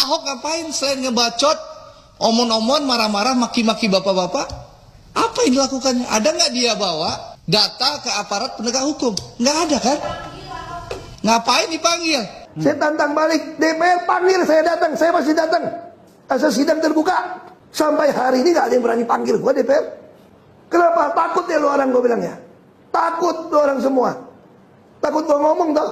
Ahok ngapain selain ngebacot, omon-omon, marah-marah, maki-maki bapak-bapak? Apa yang dilakukannya? Ada nggak dia bawa data ke aparat penegak hukum? Nggak ada kan? Ngapain dipanggil? Saya tantang balik, DPR panggil saya datang, saya masih datang. Asal sidang terbuka. Sampai hari ini nggak ada yang berani panggil gua DPR. Kenapa? Takut ya lu orang, gua bilangnya. Takut lu orang semua. Takut gua ngomong tau.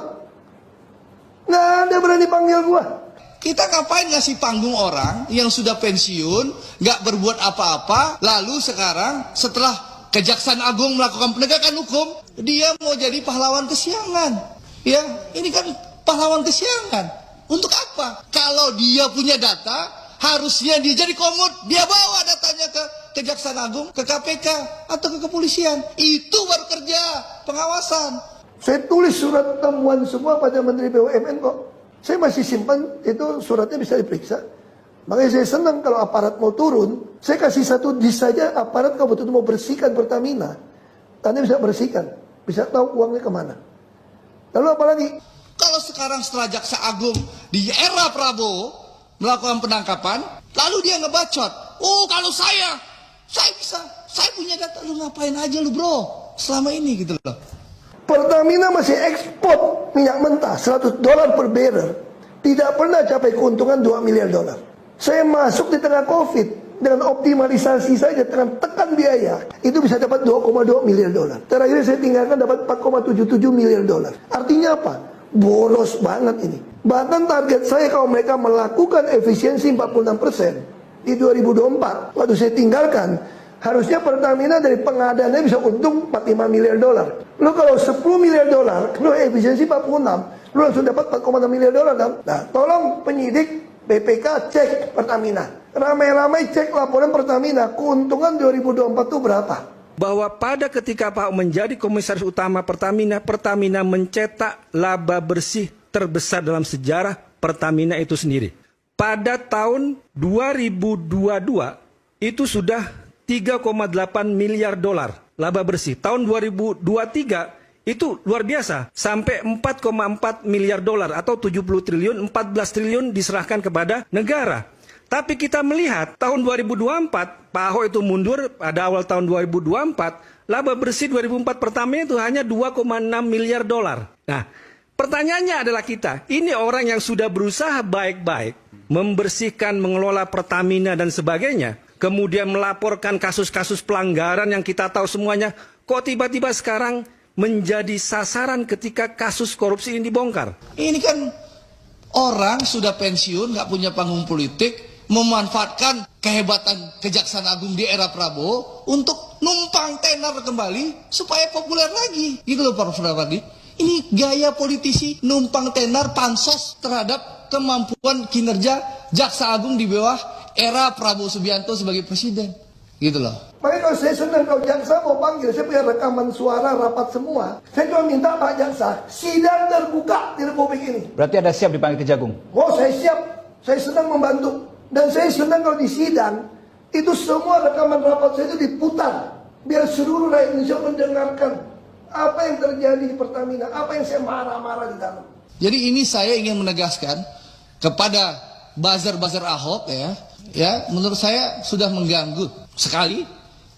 Nggak ada berani panggil gua. Kita ngapain ngasih panggung orang yang sudah pensiun, nggak berbuat apa-apa, lalu sekarang setelah Kejaksaan Agung melakukan penegakan hukum, dia mau jadi pahlawan kesiangan. Ya, ini kan pahlawan kesiangan. Untuk apa? Kalau dia punya data, harusnya dia jadi komut, dia bawa datanya ke Kejaksaan Agung, ke KPK, atau ke kepolisian. Itu baru kerja pengawasan. Saya tulis surat temuan semua pada Menteri BUMN kok. Saya masih simpan, itu suratnya bisa diperiksa. Makanya saya senang kalau aparat mau turun, saya kasih satu dis saja, aparat kalau betul-betul mau bersihkan Pertamina. Anda bisa bersihkan, bisa tahu uangnya kemana. Lalu apa lagi? Kalau sekarang setelah Jaksa Agung di era Prabowo melakukan penangkapan, lalu dia ngebacot. Oh, kalau saya bisa, saya punya data. Lu ngapain aja lu bro, selama ini gitu loh. Pertamina masih ekspor minyak mentah $100 per barrel. Tidak pernah capai keuntungan $2 miliar. Saya masuk di tengah COVID dengan optimalisasi saja, dengan tekan biaya, itu bisa dapat $2,2 miliar. Terakhir saya tinggalkan dapat $4,77 miliar. Artinya apa? Boros banget ini. Bahkan target saya kalau mereka melakukan efisiensi 46% di 2024, waktu saya tinggalkan, harusnya Pertamina dari pengadaannya bisa untung $45 miliar. Lo kalau $10 miliar, lo efisiensi 46, lo langsung dapat $4,6 miliar. Nah, tolong penyidik BPK cek Pertamina. Ramai-ramai cek laporan Pertamina, keuntungan 2024 itu berapa? Bahwa pada ketika Pak Ahok menjadi komisaris utama Pertamina, Pertamina mencetak laba bersih terbesar dalam sejarah Pertamina itu sendiri. Pada tahun 2022 itu sudah $3,8 miliar laba bersih. Tahun 2023 itu luar biasa, sampai $4,4 miliar atau 70 triliun, 14 triliun diserahkan kepada negara. Tapi kita melihat tahun 2024, Pak Ahok itu mundur pada awal tahun 2024, laba bersih 2004 Pertamina itu hanya $2,6 miliar. Nah, pertanyaannya adalah ini orang yang sudah berusaha baik-baik, membersihkan, mengelola Pertamina dan sebagainya, kemudian melaporkan kasus-kasus pelanggaran yang kita tahu semuanya, kok tiba-tiba sekarang menjadi sasaran ketika kasus korupsi ini dibongkar? Ini kan orang sudah pensiun, nggak punya panggung politik, memanfaatkan kehebatan Kejaksaan Agung di era Prabowo untuk numpang tenar kembali supaya populer lagi. Gitu loh Pak Fadli. Ini gaya politisi numpang tenar pansos terhadap kemampuan kinerja Jaksa Agung di bawah era Prabowo Subianto sebagai presiden. Gitu loh. Makanya kalau saya senang kalau jaksa mau panggil, saya punya rekaman suara rapat semua. Saya cuma minta Pak Jaksa, sidang terbuka di Republik ini. Berarti ada siap dipanggil Kejagung? Oh, saya siap. Saya senang membantu. Dan saya senang kalau di sidang, itu semua rekaman rapat saya itu diputar. Biar seluruh rakyat Indonesia mendengarkan apa yang terjadi di Pertamina, apa yang saya marah-marah di dalam. Jadi ini saya ingin menegaskan kepada buzzer-buzzer Ahok ya, menurut saya sudah mengganggu sekali.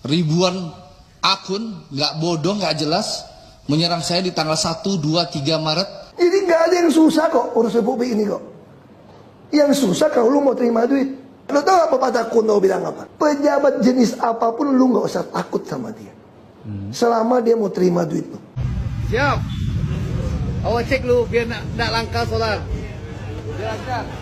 Ribuan akun nggak bodoh, nggak jelas menyerang saya di tanggal 1, 2, 3 Maret. Ini nggak ada yang susah kok urus Republik ini kok. Yang susah kalau lu mau terima duit. Lu tahu apa patah kuno bilang apa? Pejabat jenis apapun lu nggak usah takut sama dia. Selama dia mau terima duit lu. Siap. Awak cek lu biar nak langkah solar. Silakan.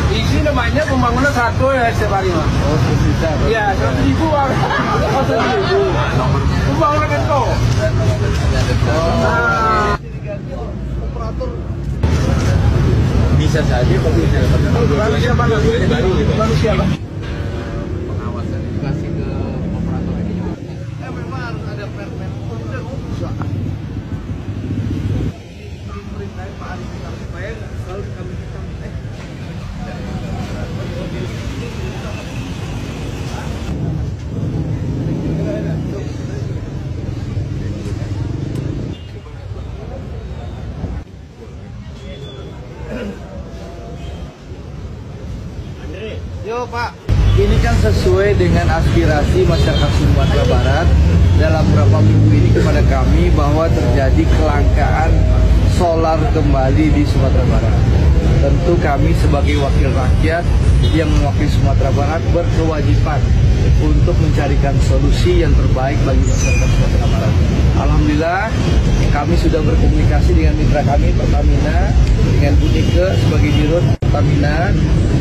Isi namanya pembangunan satu ya setiap hari mas. Oh bisa. Iya 100.000 bang. 100.000. Pembangunan itu. Operator Bisa saja kalau tidak manusia mana? Manusia bang. Pengawasan dikasih ke operator ini juga. Memang harus ada permen. Perintahin Pak Anies supaya selalu kami sesuai dengan aspirasi masyarakat Sumatera Barat dalam beberapa minggu ini kepada kami bahwa terjadi kelangkaan solar kembali di Sumatera Barat. Tentu kami sebagai wakil rakyat yang mewakili Sumatera Barat berkewajiban untuk mencarikan solusi yang terbaik bagi masyarakat Sumatera Barat. Alhamdulillah kami sudah berkomunikasi dengan mitra kami Pertamina, dengan Bu Nike sebagai Dirut Pertamina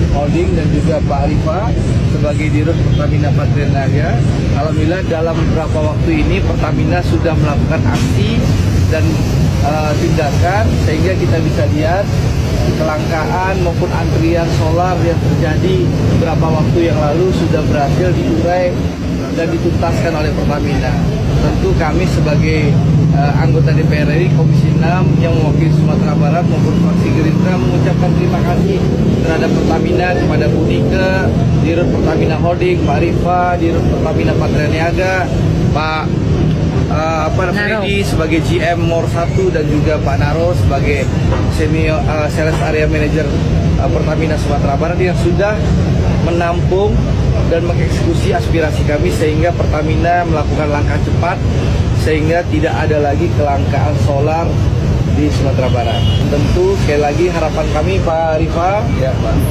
Holding dan juga Pak Arifa sebagai Dirut Pertamina Patraniaga. Alhamdulillah dalam beberapa waktu ini Pertamina sudah melakukan aksi dan tindakan sehingga kita bisa lihat kelangkaan maupun antrian solar yang terjadi beberapa waktu yang lalu sudah berhasil diurai dan dituntaskan oleh Pertamina. Tentu kami sebagai anggota DPR RI Komisi 6 yang mewakili Sumatera Barat maupun fraksi Gerindra mengucapkan terima kasih terhadap Pertamina, kepada Bu Nike, Dirut Pertamina Holding, Pak Rifa, Dirut Pertamina Patraniaga, Pak Freddy sebagai GM MOR 1 dan juga Pak Naro sebagai Senior Sales Area Manager Pertamina Sumatera Barat yang sudah menampung dan mengeksekusi aspirasi kami sehingga Pertamina melakukan langkah cepat sehingga tidak ada lagi kelangkaan solar di Sumatera Barat. Tentu sekali lagi harapan kami Pak Rifa,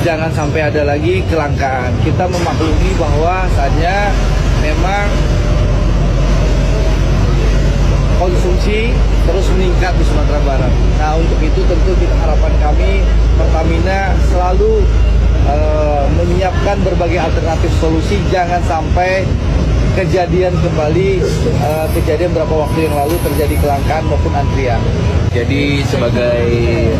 jangan sampai ada lagi kelangkaan. Kita memaklumi bahwa saatnya memang konsumsi terus meningkat di Sumatera Barat. Nah, untuk itu tentu harapan kami Pertamina selalu menyiapkan berbagai alternatif solusi, jangan sampai kejadian kembali kejadian beberapa waktu yang lalu terjadi kelangkaan maupun antrian. Jadi sebagai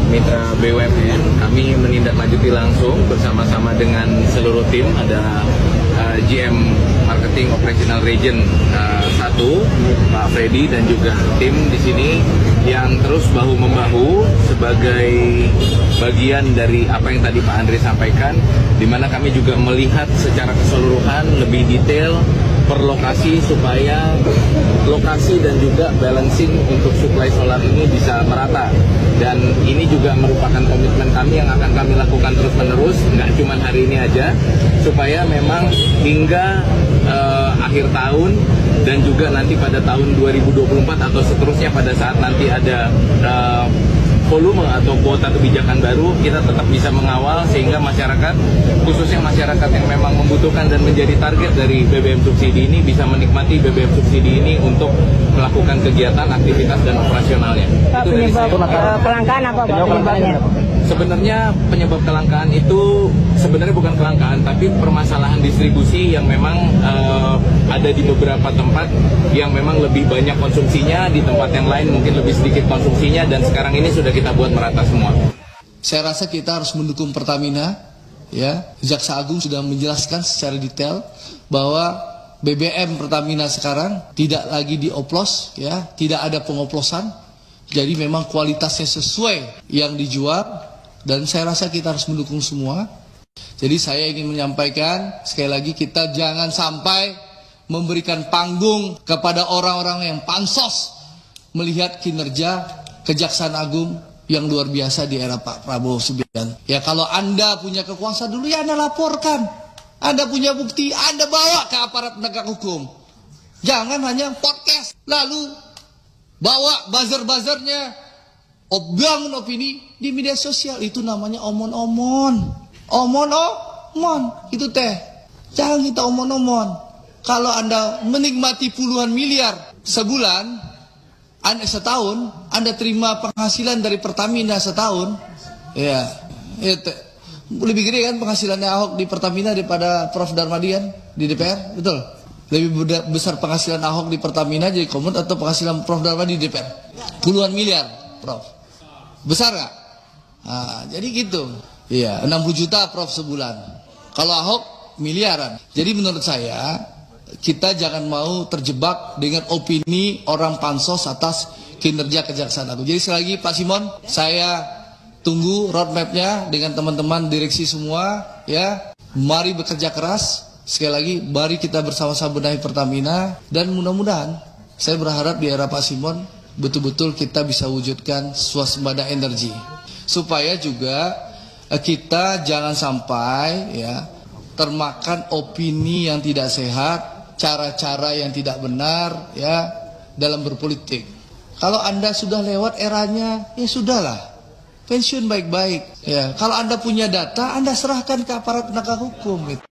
mitra BUMN kami menindaklanjuti langsung bersama-sama dengan seluruh tim, ada GM Marketing Operational Region 1 Pak Freddy dan juga tim di sini yang terus bahu-membahu sebagai bagian dari apa yang tadi Pak Andre sampaikan, di mana kami juga melihat secara keseluruhan lebih detail per lokasi supaya lokasi dan juga balancing untuk suplai solar ini bisa merata. Dan ini juga merupakan komitmen kami yang akan kami lakukan terus-menerus, nggak cuma hari ini aja, supaya memang hingga akhir tahun dan juga nanti pada tahun 2024 atau seterusnya pada saat nanti ada volume atau kuota kebijakan baru, kita tetap bisa mengawal sehingga masyarakat, khususnya masyarakat yang memang membutuhkan dan menjadi target dari BBM subsidi ini bisa menikmati BBM subsidi ini untuk melakukan kegiatan, aktivitas dan operasionalnya. Pak, penyebab kelangkaan apa Pak penyebabnya? Sebenarnya penyebab kelangkaan itu sebenarnya bukan kelangkaan, tapi permasalahan distribusi yang memang ada di beberapa tempat yang memang lebih banyak konsumsinya, di tempat yang lain mungkin lebih sedikit konsumsinya, dan sekarang ini sudah kita buat merata semua. Saya rasa kita harus mendukung Pertamina, ya. Jaksa Agung sudah menjelaskan secara detail bahwa BBM Pertamina sekarang tidak lagi dioplos, ya, tidak ada pengoplosan. Jadi memang kualitasnya sesuai yang dijual. Dan saya rasa kita harus mendukung semua. Jadi saya ingin menyampaikan, sekali lagi kita jangan sampai memberikan panggung kepada orang-orang yang pansos melihat kinerja Kejaksaan Agung yang luar biasa di era Pak Prabowo Subianto. Ya kalau Anda punya kekuasaan dulu ya Anda laporkan. Anda punya bukti, Anda bawa ke aparat penegak hukum. Jangan hanya podcast, lalu bawa buzzer-buzzernya, bangun opini di media sosial. Itu namanya omon-omon. Omon-omon itu teh. Jangan kita omon-omon. Kalau Anda menikmati puluhan miliar sebulan, setahun Anda terima penghasilan dari Pertamina setahun, ya lebih gede kan penghasilannya Ahok di Pertamina daripada Prof Darmadian di DPR, betul? Lebih besar penghasilan Ahok di Pertamina jadi Komut atau penghasilan Prof Darmadi di DPR? Puluhan miliar, Prof. Besar nggak? Nah, jadi gitu. Iya, 60 juta Prof sebulan. Kalau Ahok miliaran. Jadi menurut saya kita jangan mau terjebak dengan opini orang pansos atas kinerja Kejaksaan Agung. Jadi sekali lagi Pak Simon, saya tunggu roadmapnya dengan teman-teman direksi semua, ya. Mari bekerja keras. Sekali lagi, mari kita bersama-sama benahi Pertamina, dan mudah-mudahan saya berharap di era Pak Simon betul-betul kita bisa wujudkan swasembada energi, supaya juga kita jangan sampai, ya, termakan opini yang tidak sehat, cara-cara yang tidak benar ya dalam berpolitik. Kalau Anda sudah lewat eranya, ya sudahlah, pensiun baik-baik. Ya, kalau Anda punya data, Anda serahkan ke aparat penegak hukum.